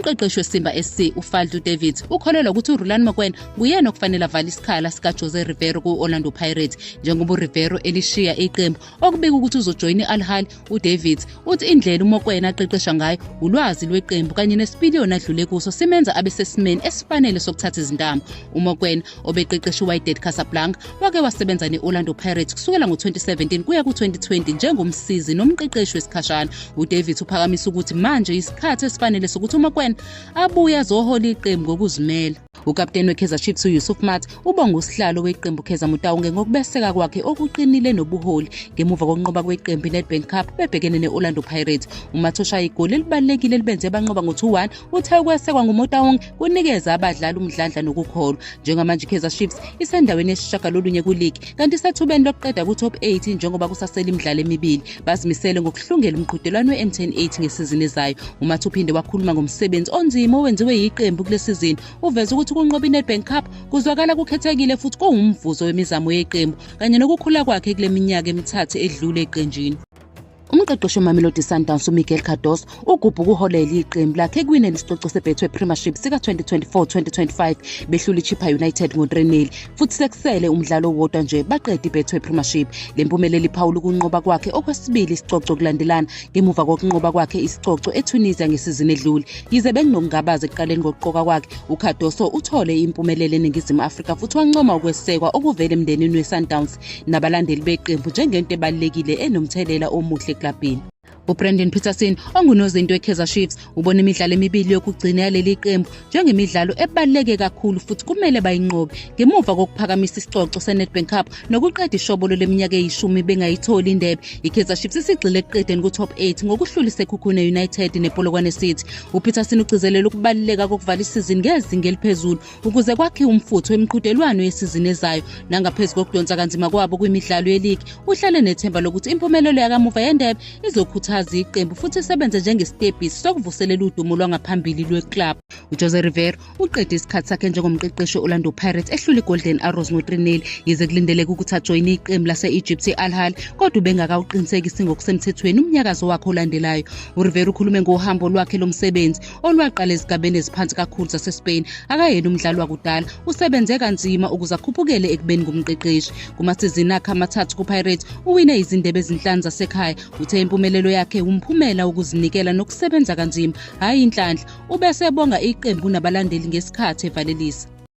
Umqeqeshi weSimba SC uFaldu David ukholelwa ukuthi uRulani Mokoena nguyena okufanele avale isikhala sikaJose Rivero ku-Orlando Pirates njengoba uRivero elishiya iqembu okubika ukuthi uzojoyina i-Al Ahly. uDavid uthi indlela uMokoena aqeqesha ngayo, ulwazi lweqembu kanye nesipiliyoni adlule kuso simenza abe sesimeni esifanele sokuthatha izintambo. uMokoena obeqeqesha iWydad Casablanca wake wasebenza ne-Orlando Pirates kusukela ngo-2017 kuya ku-2020 njengomsizi nomqeqeshi wesikhashana. uDavid uphakamisa ukuthi manje isikhathi esifanele sokuthi uMokoena abuye azohola iqembu ngokuzimela. Ukapteni weKaizer Chiefs uYusuf Matha ubonga usihlalo weqembu Kaizer Motaung ngokubeseka kwakhe okuqinile nobuholi ngemuva kokunqoba kweqembu iNedbank Cup bebhekene ne-Orlando Pirates. uMatha ushaya igoli elibalulekile elibenze banqoba ngo-2-1. uthe ukwesekwa nguMotaung kunikeza abadlali umdlandla nokukholwa. Njengamanje iKaizer Chiefs isendaweni yesishiyagalolunye kuligi kanti isethubeni lokuqeda ku-top 8 njengoba kusasele imidlalo emibili. Bazimisele ngokuhlungela umqhudelwano we-M10 8 ngesizini ezayo. uMatha uphinde wakhuluma ngomsebenzi onzima owenziwe yiqembu kule sizini. Uveze ukuthi ukunqoba iNedbank Cup kuzwakala kukhethekile futhi kuwumvuzo wemizamo yeqembu kanye nokukhula kwakhe kule minyaka emithathu edlule eqenjini. Umqeqeshi weMamelodi Sundowns uMiguel Cardoso ugubha ukuholela iqembu lakhe ekuwineni isicoco seBetway Premiership sika-2024-2025 behlula iChippa United ngo-3-0 futhi sekusele umdlalo owodwa nje baqeda iBetway Premiership. Le mpumelelo iphawula ukunqoba kwakhe okwesibili isicoco kulandelana ngemuva kokunqoba kwakhe isicoco eTunisia ngesizini edlule. Yize benokungabaza ekuqaleni kokuqoka kwakhe, uCardoso uthole impumelelo eNingizimu Afrika futhi wancoma ukwesekwa okuvela emndenini weSundowns nabalandeli beqembu njengento ebalulekile enomthelela omuhle eklabhini. uBrendan Peterson ongunozinto weKaizer Chiefs ubona imidlalo emibili yokugcina yaleli qembu njengemidlalo ebaluleke kakhulu futhi kumele bayinqobe ngemuva kokuphakamisa isicoco seNedbank Cup nokuqeda ishobolo leminyaka eyishumi bengayitholi indebe. iKaizer Chiefs isigxile ekuqedeni ku-top 8 ngokuhlula iSekhukhune United nePolokwane City. uPeterson ugcizelela ukubaluleka kokuvala isizini ngezinga eliphezulu ukuze kwakhiwe umfutho wemiqhudelwano yesizini ezayo. Nangaphezu kokudonsa kanzima kwabo kwimidlalo yeligi, uhlale nethemba lokuthi impumelelo yakamuva yendebe izokhuthaza iqembu futhi isebenze njengesitebhisi sokuvuselela udumo lwangaphambili lweclub. uJose Rivero uqede isikhathi sakhe njengomqeqeshi we-Orlando Pirates ehlula iGolden Arrows ngo-3-0 yize kulindeleke ukuthi ajoyine iqembu lase-Egypt i-Al Ahly kodwa ubengakawuqinisekisi ngokusemthethweni umnyakazo wakhe olandelayo. uRivero ukhulume ngohambo lwakhe lomsebenzi olwaqala ezigabeni eziphansi kakhulu zaseSpain. Akayena umdlali wakudala, usebenze kanzima ukuze akhuphukele ekubeni ngumqeqeshi. Kumasizini akhe amathathu kuPirates uwine izindebe ezinhlanu zasekhaya. Uthe impumelelo yakhe umphumela ukuzinikela nokusebenza kanzima, hayi inhlanhla. Ubese ebonga iqembu nabalandeli ngesikhathi evalelisa.